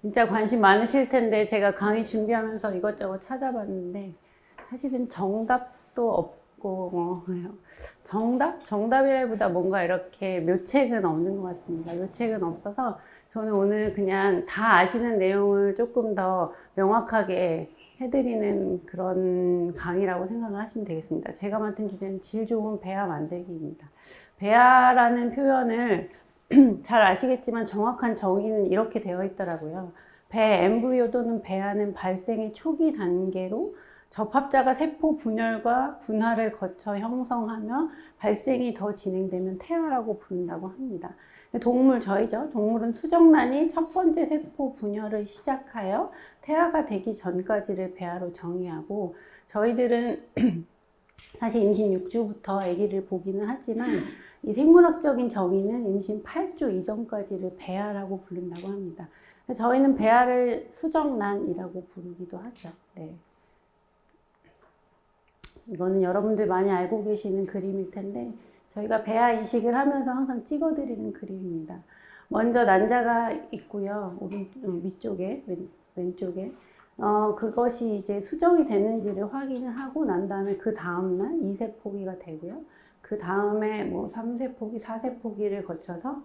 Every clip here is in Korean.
진짜 관심 많으실 텐데 제가 강의 준비하면서 이것저것 찾아봤는데 사실은 정답도 없고 정답이라기보다 뭔가 이렇게 묘책은 없는 것 같습니다. 묘책은 없어서 저는 오늘 그냥 다 아시는 내용을 조금 더 명확하게 해드리는 그런 강의라고 생각을 하시면 되겠습니다. 제가 맡은 주제는 질 좋은 배아 만들기입니다. 배아라는 표현을 잘 아시겠지만 정확한 정의는 이렇게 되어 있더라고요. 배 엠브리오 또는 배아는 발생의 초기 단계로 접합자가 세포 분열과 분화를 거쳐 형성하며 발생이 더 진행되면 태아라고 부른다고 합니다. 동물 저희죠. 동물은 수정란이 첫 번째 세포 분열을 시작하여 태아가 되기 전까지를 배아로 정의하고, 저희들은 사실 임신 6주부터 아기를 보기는 하지만 이 생물학적인 정의는 임신 8주 이전까지를 배아라고 부른다고 합니다. 저희는 배아를 수정란이라고 부르기도 하죠. 네. 이거는 여러분들 많이 알고 계시는 그림일 텐데 저희가 배아 이식을 하면서 항상 찍어드리는 그림입니다. 먼저 난자가 있고요. 위쪽에, 왼쪽에. 그것이 이제 수정이 됐는지를 확인을 하고 난 다음에 그 다음날 2세 포기가 되고요. 그 다음에 뭐 3세 포기, 4세 포기를 거쳐서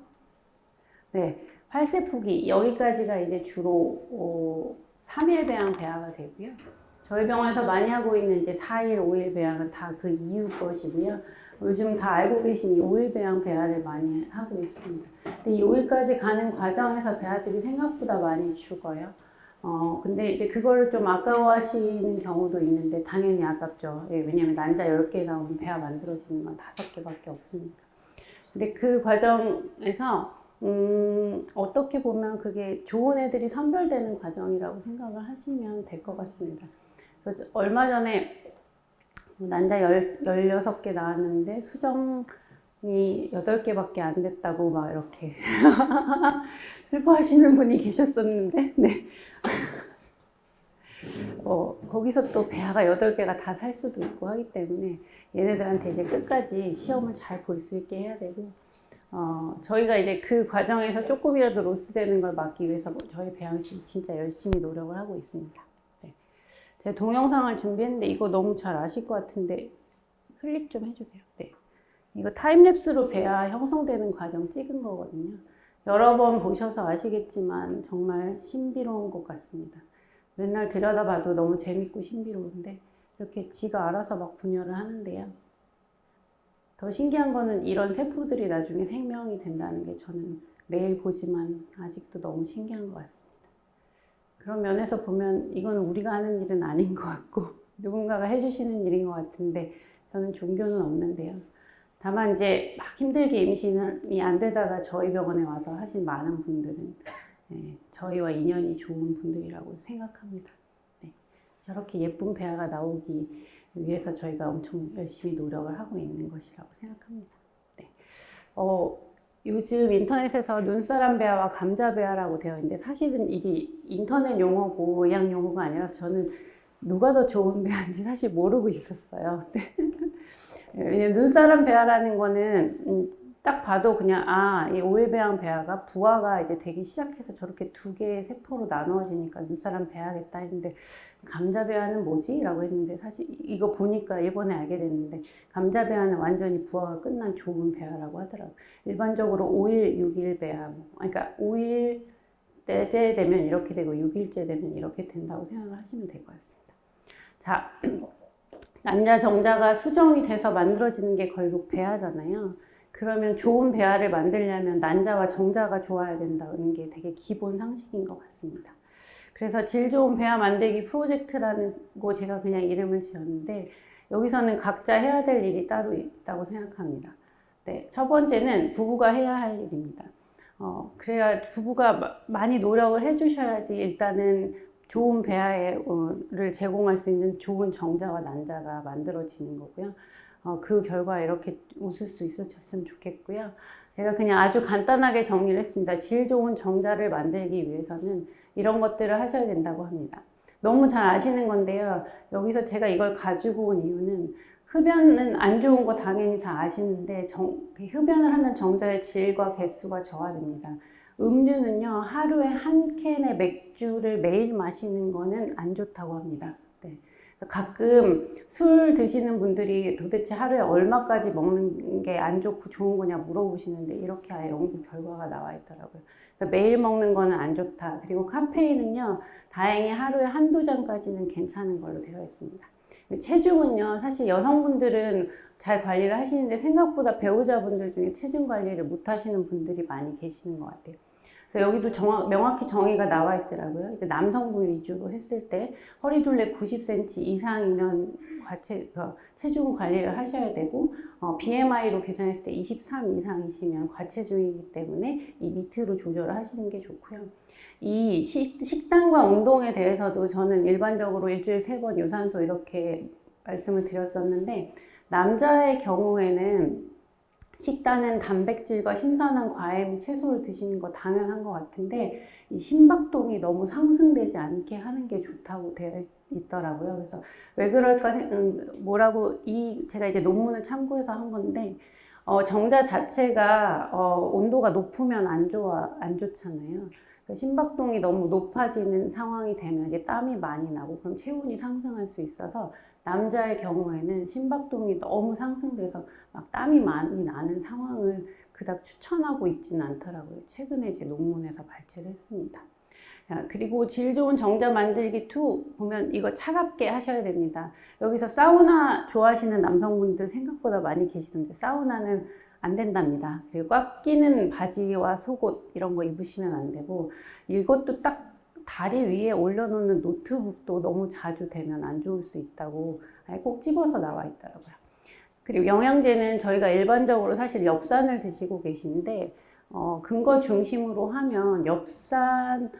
8세 포기, 여기까지가 이제 주로 3일 배양 배아가 되고요. 저희 병원에서 많이 하고 있는 이제 4일, 5일 배양은 다 그 이후 것이고요. 요즘 다 알고 계신 이 5일 배양 배아를 많이 하고 있습니다. 근데 이 5일까지 가는 과정에서 배아들이 생각보다 많이 죽어요. 근데 이제 그거를 좀 아까워하시는 경우도 있는데 당연히 아깝죠. 예, 왜냐면 난자 10개 나오면 배아 만들어지는 건 5개밖에 없습니다. 근데 그 과정에서 어떻게 보면 그게 좋은 애들이 선별되는 과정이라고 생각을 하시면 될 것 같습니다. 그래서 얼마 전에 난자 16개 나왔는데 수정이 8개밖에 안 됐다고 막 이렇게 슬퍼하시는 분이 계셨었는데, 네. 거기서 또 배아가 8개가 다 살 수도 있고 하기 때문에 얘네들한테 이제 끝까지 시험을 잘 볼 수 있게 해야 되고, 저희가 이제 그 과정에서 조금이라도 로스되는 걸 막기 위해서 저희 배양실이 진짜 열심히 노력을 하고 있습니다. 네. 제가 동영상을 준비했는데 이거 너무 잘 아실 것 같은데 클릭 좀 해주세요. 네. 이거 타임랩스로 배아 형성되는 과정 찍은 거거든요. 여러 번 보셔서 아시겠지만 정말 신비로운 것 같습니다. 맨날 들여다봐도 너무 재밌고 신비로운데 이렇게 지가 알아서 막 분열을 하는데요. 더 신기한 거는 이런 세포들이 나중에 생명이 된다는 게 저는 매일 보지만 아직도 너무 신기한 것 같습니다. 그런 면에서 보면 이건 우리가 하는 일은 아닌 것 같고 누군가가 해주시는 일인 것 같은데 저는 종교는 없는데요. 다만 이제 막 힘들게 임신이 안 되다가 저희 병원에 와서 하신 많은 분들은 저희와 인연이 좋은 분들이라고 생각합니다. 네. 저렇게 예쁜 배아가 나오기 위해서 저희가 엄청 열심히 노력을 하고 있는 것이라고 생각합니다. 네. 요즘 인터넷에서 눈사람 배아와 감자 배아라고 되어 있는데 사실은 이게 인터넷 용어고 의학 용어가 아니라서 저는 누가 더 좋은 배아인지 사실 모르고 있었어요. 네. 왜냐면 눈사람 배아라는 거는 딱 봐도 그냥 이 오일배양 배아가 부화가 이제 되기 시작해서 저렇게 2개의 세포로 나누어지니까 눈사람 배아겠다 했는데 감자 배아는 뭐지? 라고 했는데 사실 이거 보니까 이번에 알게 됐는데 감자 배아는 완전히 부화가 끝난 좋은 배아라고 하더라고요. 일반적으로 5일, 6일 배아, 그러니까 5일째 되면 이렇게 되고 6일째 되면 이렇게 된다고 생각을 하시면 될 것 같습니다. 자, 난자, 정자가 수정이 돼서 만들어지는 게 결국 배아잖아요. 그러면 좋은 배아를 만들려면 난자와 정자가 좋아야 된다는 게 되게 기본 상식인 것 같습니다. 그래서 질 좋은 배아 만들기 프로젝트라는 거 제가 그냥 이름을 지었는데 여기서는 각자 해야 될 일이 따로 있다고 생각합니다. 네, 첫 번째는 부부가 해야 할 일입니다. 그래야 부부가 많이 노력을 해주셔야지 일단은 좋은 배아를 제공할 수 있는 좋은 정자와 난자가 만들어지는 거고요. 그 결과 이렇게 웃을 수 있었으면 좋겠고요. 제가 그냥 아주 간단하게 정리를 했습니다. 질 좋은 정자를 만들기 위해서는 이런 것들을 하셔야 된다고 합니다. 너무 잘 아시는 건데요. 여기서 제가 이걸 가지고 온 이유는 흡연은 안 좋은 거 당연히 다 아시는데 흡연을 하면 정자의 질과 개수가 저하됩니다. 음주는요, 하루에 한 캔의 맥주를 매일 마시는 거는 안 좋다고 합니다. 네. 가끔 술 드시는 분들이 도대체 하루에 얼마까지 먹는 게 안 좋고 좋은 거냐 물어보시는데 이렇게 아예 연구 결과가 나와 있더라고요. 그래서 매일 먹는 거는 안 좋다. 그리고 카페인은요, 다행히 하루에 한두 잔까지는 괜찮은 걸로 되어 있습니다. 체중은요, 사실 여성분들은 잘 관리를 하시는데 생각보다 배우자분들 중에 체중 관리를 못 하시는 분들이 많이 계시는 것 같아요. 그래서 여기도 명확히 정의가 나와 있더라고요. 남성분 위주로 했을 때 허리둘레 90cm 이상이면 체중 관리를 하셔야 되고, BMI로 계산했을 때 23 이상이시면 과체중이기 때문에 이 밑으로 조절을 하시는 게 좋고요. 이 식단과 운동에 대해서도 저는 일반적으로 일주일에 3번 유산소 이렇게 말씀을 드렸었는데, 남자의 경우에는 식단은 단백질과 신선한 과일 및 채소를 드시는 거 당연한 것 같은데, 이 심박동이 너무 상승되지 않게 하는 게 좋다고 되어 있더라고요. 그래서 왜 그럴까, 제가 이제 논문을 참고해서 한 건데, 정자 자체가 온도가 높으면 안 좋잖아요. 심박동이 너무 높아지는 상황이 되면 이제 땀이 많이 나고 그럼 체온이 상승할 수 있어서 남자의 경우에는 심박동이 너무 상승돼서 막 땀이 많이 나는 상황을 그닥 추천하고 있지는 않더라고요. 최근에 제 논문에서 발췌를 했습니다. 그리고 질 좋은 정자 만들기 2 보면 이거 차갑게 하셔야 됩니다. 여기서 사우나 좋아하시는 남성분들 생각보다 많이 계시던데 사우나는 안 된답니다. 그리고 꽉 끼는 바지와 속옷 이런 거 입으시면 안 되고, 이것도 딱 다리 위에 올려놓는 노트북도 너무 자주 되면 안 좋을 수 있다고 꼭 집어서 나와 있더라고요. 그리고 영양제는 저희가 일반적으로 사실 엽산을 드시고 계신데, 근거 중심으로 하면 엽산에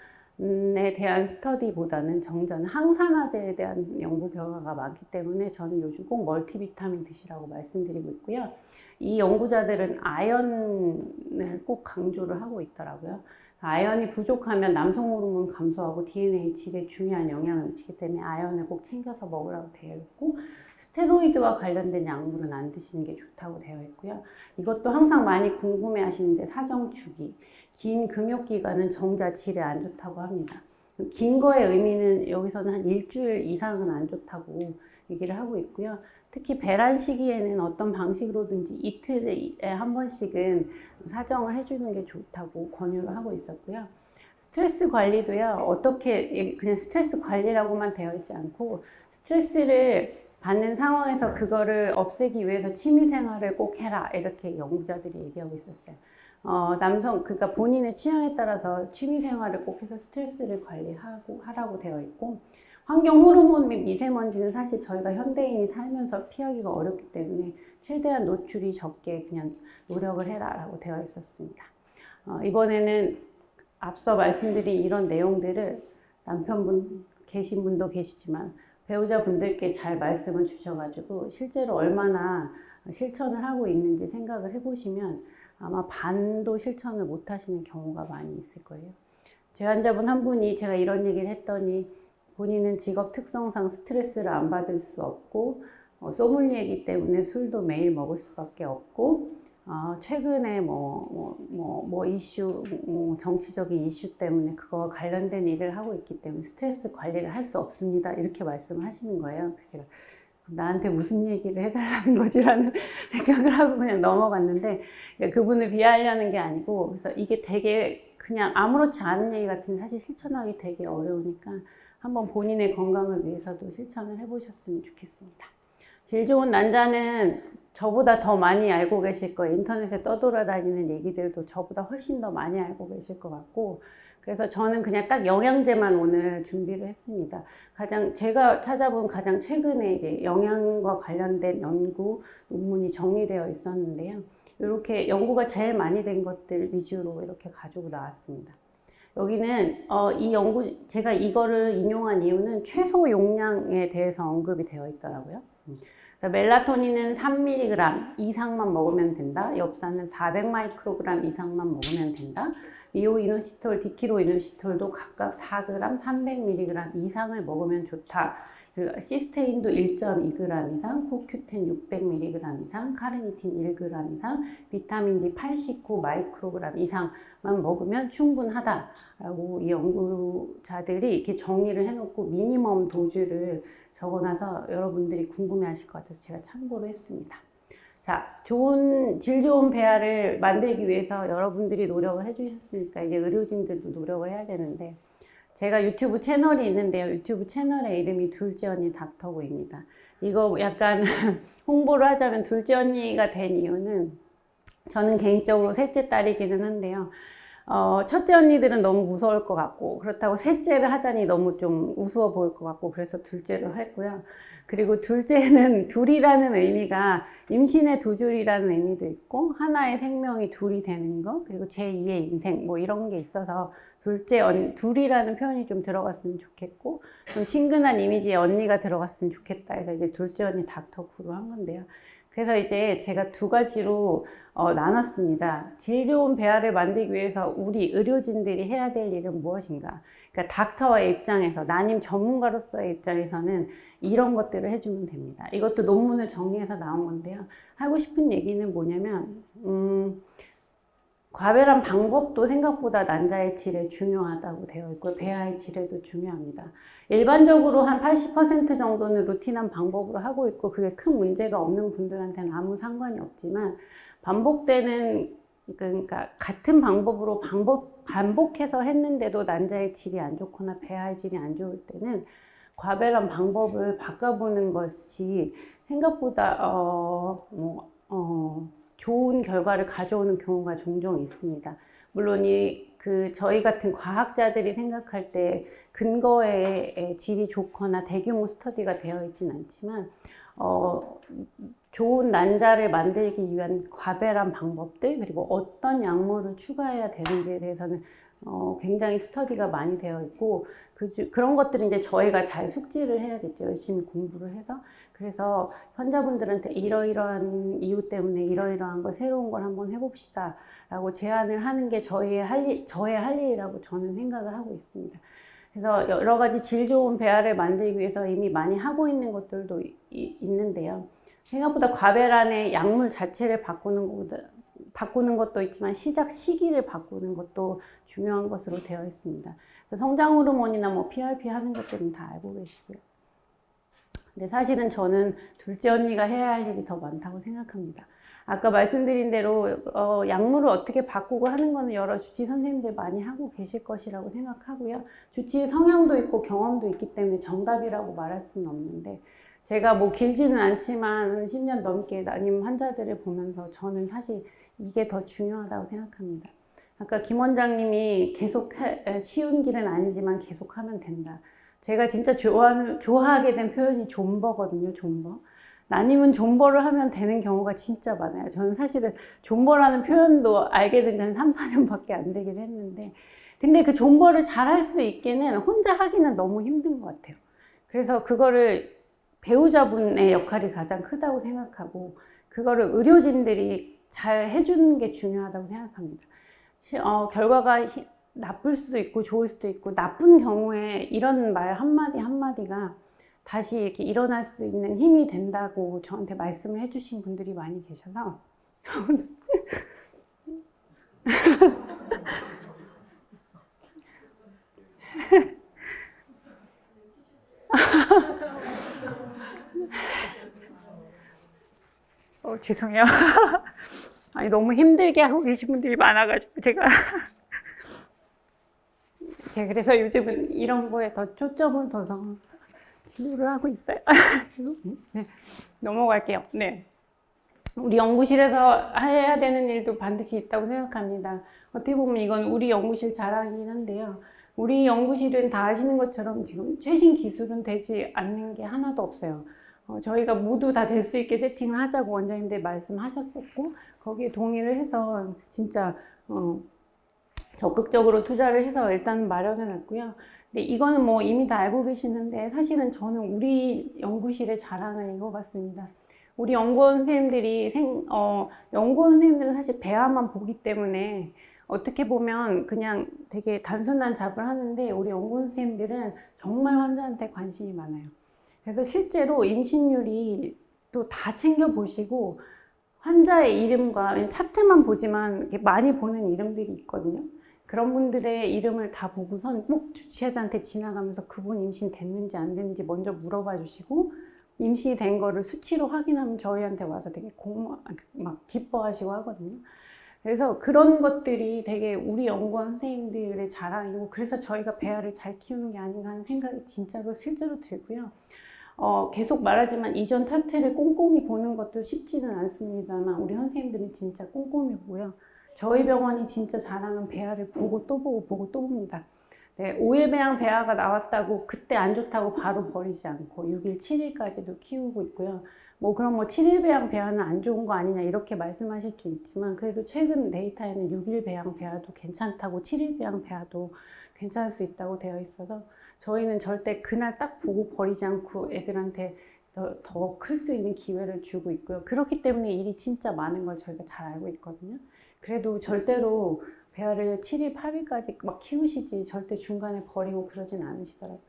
대한 스터디보다는 정자는 항산화제에 대한 연구 결과가 많기 때문에 저는 요즘 꼭 멀티비타민 드시라고 말씀드리고 있고요. 이 연구자들은 아연을 꼭 강조를 하고 있더라고요. 아연이 부족하면 남성 호르몬 감소하고 DNA 질에 중요한 영향을 미치기 때문에 아연을 꼭 챙겨서 먹으라고 되어 있고, 스테로이드와 관련된 약물은 안 드시는 게 좋다고 되어 있고요. 이것도 항상 많이 궁금해 하시는데 사정주기, 긴 금욕기간은 정자 질에 안 좋다고 합니다. 긴 거의 의미는 여기서는 한 일주일 이상은 안 좋다고 얘기를 하고 있고요. 특히 배란 시기에는 어떤 방식으로든지 이틀에 한 번씩은 사정을 해주는 게 좋다고 권유를 하고 있었고요. 스트레스 관리도요, 그냥 스트레스 관리라고만 되어 있지 않고, 스트레스를 받는 상황에서 그거를 없애기 위해서 취미생활을 꼭 해라, 이렇게 연구자들이 얘기하고 있었어요. 그러니까 본인의 취향에 따라서 취미생활을 꼭 해서 스트레스를 하라고 되어 있고, 환경 호르몬 및 미세먼지는 사실 저희가 현대인이 살면서 피하기가 어렵기 때문에 최대한 노출이 적게 그냥 노력을 해라라고 되어 있었습니다. 이번에는 앞서 말씀드린 이런 내용들을 남편분 계신 분도 계시지만 배우자분들께 잘 말씀을 주셔가지고 실제로 얼마나 실천을 하고 있는지 생각을 해보시면 아마 반도 실천을 못 하시는 경우가 많이 있을 거예요. 제 환자분 한 분이 제가 이런 얘기를 했더니 본인은 직업 특성상 스트레스를 안 받을 수 없고, 소믈리에이기 때문에 술도 매일 먹을 수밖에 없고, 최근에 정치적인 이슈 때문에 그거와 관련된 일을 하고 있기 때문에 스트레스 관리를 할 수 없습니다. 이렇게 말씀을 하시는 거예요. 제가 나한테 무슨 얘기를 해달라는 거지라는 생각을 하고 그냥 넘어갔는데, 그분을 비하하려는 게 아니고, 그래서 이게 되게 그냥 아무렇지 않은 얘기 같은데 사실 실천하기 되게 어려우니까 한번 본인의 건강을 위해서도 실천을 해보셨으면 좋겠습니다. 질 좋은 난자는 저보다 더 많이 알고 계실 거예요. 인터넷에 떠돌아다니는 얘기들도 저보다 훨씬 더 많이 알고 계실 것 같고, 그래서 저는 그냥 딱 영양제만 오늘 준비를 했습니다. 제가 찾아본 가장 최근에 이제 영양과 관련된 연구 논문이 정리되어 있었는데요. 이렇게 연구가 제일 많이 된 것들 위주로 이렇게 가지고 나왔습니다. 여기는 제가 이거를 인용한 이유는 최소 용량에 대해서 언급이 되어 있더라고요. 멜라토닌은 3mg 이상만 먹으면 된다. 엽산은 400마이크로그램 이상만 먹으면 된다. 미오이노시톨, 디키로이노시톨도 각각 4g, 300mg 이상을 먹으면 좋다. 그리고 시스테인도 1.2g 이상, 코큐텐 600mg 이상, 카르니틴 1g 이상, 비타민 D 89 마이크로그램 이상만 먹으면 충분하다라고 이 연구자들이 이렇게 정의를 해놓고 미니멈 도즈를 적어놔서 여러분들이 궁금해하실 것 같아서 제가 참고로 했습니다. 자, 질 좋은 배아를 만들기 위해서 여러분들이 노력을 해주셨으니까 이제 의료진들도 노력을 해야 되는데, 제가 유튜브 채널이 있는데요. 유튜브 채널의 이름이 둘째 언니 닥터고입니다. 이거 약간 홍보를 하자면 둘째 언니가 된 이유는, 저는 개인적으로 셋째 딸이기는 한데요. 첫째 언니들은 너무 무서울 것 같고, 그렇다고 셋째를 하자니 너무 좀 우스워 보일 것 같고, 그래서 둘째를 했고요. 그리고 둘째는 둘이라는 의미가 임신의 두 줄이라는 의미도 있고, 하나의 생명이 둘이 되는 거, 그리고 제2의 인생 뭐 이런 게 있어서 둘이라는 표현이 좀 들어갔으면 좋겠고, 좀 친근한 이미지에 언니가 들어갔으면 좋겠다 해서 이제 둘째 언니 닥터구로 한 건데요. 그래서 이제 제가 두 가지로 나눴습니다. 질 좋은 배아를 만들기 위해서 우리 의료진들이 해야 될 일은 무엇인가? 그러니까 닥터의 입장에서, 난임 전문가로서의 입장에서는 이런 것들을 해주면 됩니다. 이것도 논문을 정리해서 나온 건데요. 하고 싶은 얘기는 뭐냐면, 과배란 방법도 생각보다 난자의 질에 중요하다고 되어 있고, 배아의 질에도 중요합니다. 일반적으로 한 80% 정도는 루틴한 방법으로 하고 있고, 그게 큰 문제가 없는 분들한테는 아무 상관이 없지만, 반복되는, 그러니까 같은 방법으로 반복해서 했는데도 난자의 질이 안 좋거나 배아의 질이 안 좋을 때는 과배란 방법을 바꿔보는 것이 생각보다 좋은 결과를 가져오는 경우가 종종 있습니다. 물론 저희 같은 과학자들이 생각할 때 근거에 질이 좋거나 대규모 스터디가 되어 있진 않지만, 좋은 난자를 만들기 위한 과배란 방법들, 그리고 어떤 약물을 추가해야 되는지에 대해서는 굉장히 스터디가 많이 되어 있고, 그런 것들은 이제 저희가 잘 숙지를 해야겠죠. 열심히 공부를 해서. 그래서 환자분들한테 이러이러한 이유 때문에 이러이러한 거 새로운 걸 한번 해봅시다 라고 제안을 하는 게 저의 할 일이라고 저는 생각을 하고 있습니다. 그래서 여러 가지 질 좋은 배아를 만들기 위해서 이미 많이 하고 있는 것들도 있는데요. 생각보다 과배란의 약물 자체를 바꾸는 것도 있지만, 시작 시기를 바꾸는 것도 중요한 것으로 되어 있습니다. 성장 호르몬이나 뭐 PRP 하는 것들은 다 알고 계시고요. 근데 사실은 저는 둘째 언니가 해야 할 일이 더 많다고 생각합니다. 아까 말씀드린 대로 약물을 어떻게 바꾸고 하는 거는 여러 주치의 선생님들 많이 하고 계실 것이라고 생각하고요. 주치의 성향도 있고 경험도 있기 때문에 정답이라고 말할 수는 없는데, 제가 뭐 길지는 않지만 10년 넘게 난임 환자들을 보면서 저는 사실 이게 더 중요하다고 생각합니다. 아까 김 원장님이 쉬운 길은 아니지만 계속하면 된다. 제가 진짜 좋아하게 된 표현이 존버거든요. 존버. 난임은 존버를 하면 되는 경우가 진짜 많아요. 저는 사실은 존버라는 표현도 알게 된 지 3, 4년밖에 안 되긴 했는데, 근데 그 존버를 잘 할 수 있게는 혼자 하기는 너무 힘든 것 같아요. 그래서 그거를 배우자분의 역할이 가장 크다고 생각하고, 그거를 의료진들이 잘 해주는 게 중요하다고 생각합니다. 결과가 나쁠 수도 있고 좋을 수도 있고, 나쁜 경우에 이런 말 한마디 한마디가 다시 이렇게 일어날 수 있는 힘이 된다고 저한테 말씀을 해주신 분들이 많이 계셔서 죄송해요. 아니, 너무 힘들게 하고 계신 분들이 많아가지고 제가 그래서 요즘은 이런 거에 더 초점을 둬서 진료를 하고 있어요. 네, 넘어갈게요. 네. 우리 연구실에서 해야 되는 일도 반드시 있다고 생각합니다. 어떻게 보면 이건 우리 연구실 자랑이긴 한데요. 우리 연구실은 다 아시는 것처럼 지금 최신 기술은 되지 않는 게 하나도 없어요. 저희가 모두 다 될 수 있게 세팅을 하자고 원장님들 말씀하셨었고, 거기에 동의를 해서 진짜 적극적으로 투자를 해서 일단 마련해 놨고요. 근데 이거는 뭐 이미 다 알고 계시는데, 사실은 저는 우리 연구실의 자랑은 이거 같습니다. 우리 연구원 선생님들은 사실 배아만 보기 때문에 어떻게 보면 그냥 되게 단순한 잡을 하는데, 우리 연구원 선생님들은 정말 환자한테 관심이 많아요. 그래서 실제로 임신율이 또 다 챙겨보시고 환자의 이름과 차트만 보지만 이렇게 많이 보는 이름들이 있거든요. 그런 분들의 이름을 다 보고선 꼭 주치의한테 지나가면서 그분 임신 됐는지 안 됐는지 먼저 물어봐 주시고 임신이 된 거를 수치로 확인하면 저희한테 와서 되게 막 기뻐하시고 하거든요. 그래서 그런 것들이 되게 우리 연구원 선생님들의 자랑이고 그래서 저희가 배아를 잘 키우는 게 아닌가 하는 생각이 진짜로 실제로 들고요. 계속 말하지만 이전 차트를 꼼꼼히 보는 것도 쉽지는 않습니다만 우리 선생님들은 진짜 꼼꼼히 보고요. 저희 병원이 진짜 자랑은 배아를 보고 또 보고 보고 또 봅니다. 네, 5일 배양 배아가 나왔다고 그때 안 좋다고 바로 버리지 않고 6일, 7일까지도 키우고 있고요. 그럼 7일 배양 배아는 안 좋은 거 아니냐 이렇게 말씀하실 수 있지만 그래도 최근 데이터에는 6일 배양 배아도 괜찮다고 7일 배양 배아도 괜찮을 수 있다고 되어 있어서 저희는 절대 그날 딱 보고 버리지 않고 애들한테 더 클 수 있는 기회를 주고 있고요. 그렇기 때문에 일이 진짜 많은 걸 저희가 잘 알고 있거든요. 그래도 절대로 배아를 7일, 8일까지 막 키우시지 절대 중간에 버리고 그러진 않으시더라고요.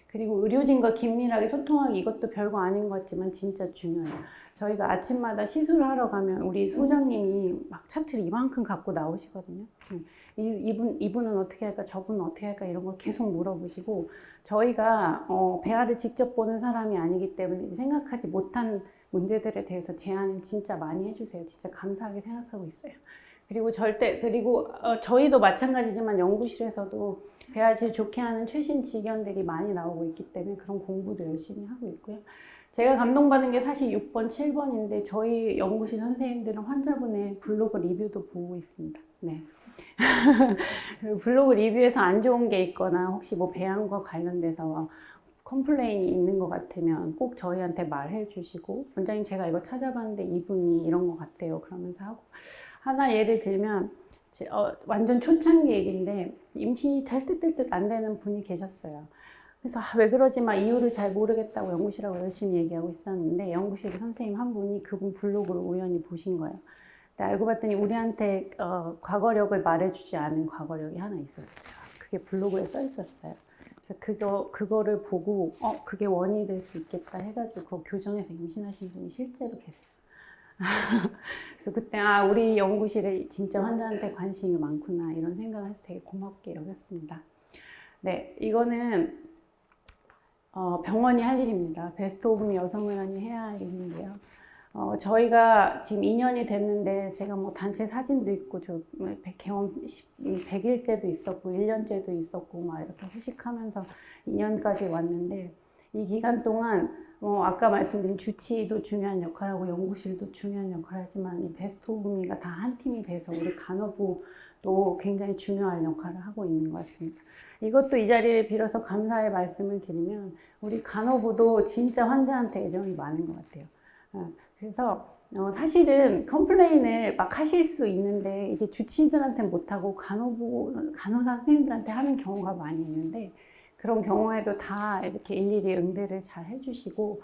그리고 의료진과 긴밀하게 소통하기 이것도 별거 아닌 것 같지만 진짜 중요해요. 저희가 아침마다 시술을 하러 가면 우리 소장님이 막 차트를 이만큼 갖고 나오시거든요. 이분은 어떻게 할까, 저분은 어떻게 할까 이런 걸 계속 물어보시고 저희가 배아를 직접 보는 사람이 아니기 때문에 생각하지 못한 문제들에 대해서 제안을 진짜 많이 해주세요. 진짜 감사하게 생각하고 있어요. 그리고 저희도 마찬가지지만 연구실에서도 배아질 좋게 하는 최신 지견들이 많이 나오고 있기 때문에 그런 공부도 열심히 하고 있고요. 제가 감동받은 게 사실 6번, 7번인데 저희 연구실 선생님들은 환자분의 블로그 리뷰도 보고 있습니다. 네. 블로그 리뷰에서 안 좋은 게 있거나 혹시 배양과 관련돼서 컴플레인이 있는 것 같으면 꼭 저희한테 말해 주시고 원장님 제가 이거 찾아봤는데 이분이 이런 것 같아요 그러면서 하고 하나 예를 들면 완전 초창기 얘기인데 임신이 될 듯 될 듯 안 되는 분이 계셨어요. 그래서 왜 그러지 막 이유를 잘 모르겠다고 연구실하고 열심히 얘기하고 있었는데 연구실 선생님 한 분이 그분 블로그를 우연히 보신 거예요. 근데 알고 봤더니 우리한테 과거력을 말해주지 않은 과거력이 하나 있었어요. 그게 블로그에 써 있었어요. 그래서 그거를 보고 그게 원인이 될 수 있겠다 해가지고 그 교정에서 임신하신 분이 실제로 계세요. 그래서 그때 우리 연구실에 진짜 환자한테 관심이 많구나 이런 생각을 해서 되게 고맙게 여겼습니다. 네, 이거는 병원이 할 일입니다. 베스트 오브 여성의원이 해야 할 일인데요. 저희가 지금 2년이 됐는데 제가 단체 사진도 있고 개원 100일째도 있었고 1년째도 있었고 막 이렇게 회식하면서 2년까지 왔는데 이 기간 동안 아까 말씀드린 주치의도 중요한 역할하고 연구실도 중요한 역할하지만 이 베스트 오브 미가 다 한 팀이 돼서 우리 간호부도 굉장히 중요한 역할을 하고 있는 것 같습니다. 이것도 이 자리를 빌어서 감사의 말씀을 드리면 우리 간호부도 진짜 환자한테 애정이 많은 것 같아요. 그래서 사실은 컴플레인을 막 하실 수 있는데 이게 주치의들한테 못하고 간호사 선생님들한테 하는 경우가 많이 있는데 그런 경우에도 다 이렇게 일일이 응대를 잘 해주시고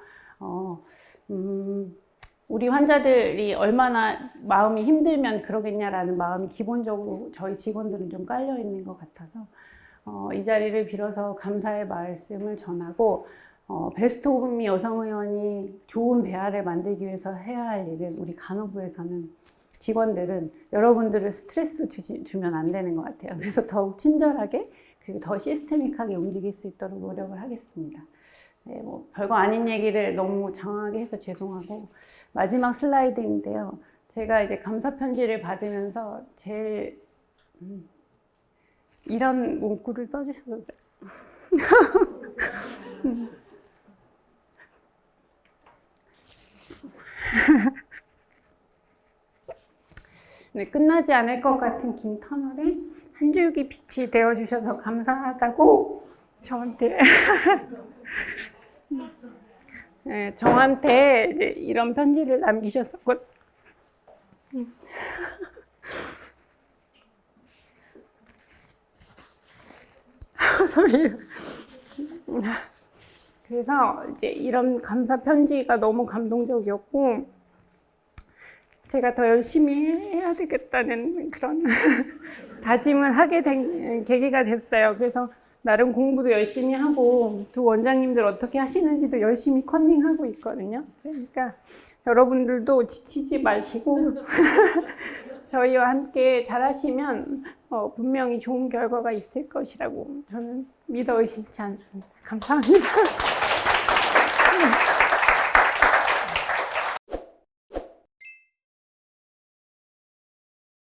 우리 환자들이 얼마나 마음이 힘들면 그러겠냐라는 마음이 기본적으로 저희 직원들은 좀 깔려 있는 것 같아서 이 자리를 빌어서 감사의 말씀을 전하고 베스트 오브 미 여성의원이 좋은 배아를 만들기 위해서 해야 할 일은 우리 간호부에서는 직원들은 여러분들을 스트레스 주면 안 되는 것 같아요. 그래서 더욱 친절하게 그리고 더 시스테믹하게 움직일 수 있도록 노력을 하겠습니다. 네, 별거 아닌 얘기를 너무 장황하게 해서 죄송하고 마지막 슬라이드인데요. 제가 이제 감사 편지를 받으면서 제일 이런 문구를 써주셨어요. 네, 끝나지 않을 것 같은 긴 터널에 한 줄기 빛이 되어주셔서 감사하다고 저한테 네, 저한테 이제 이런 편지를 남기셨었거든요. 그래서 이제 이런 감사 편지가 너무 감동적이었고 제가 더 열심히 해야 되겠다는 그런 다짐을 하게 된 계기가 됐어요. 그래서 나름 공부도 열심히 하고 두 원장님들 어떻게 하시는지도 열심히 컨닝하고 있거든요. 그러니까 여러분들도 지치지 마시고 저희와 함께 잘하시면 분명히 좋은 결과가 있을 것이라고 저는 믿어 의심치 않습니다. 감사합니다.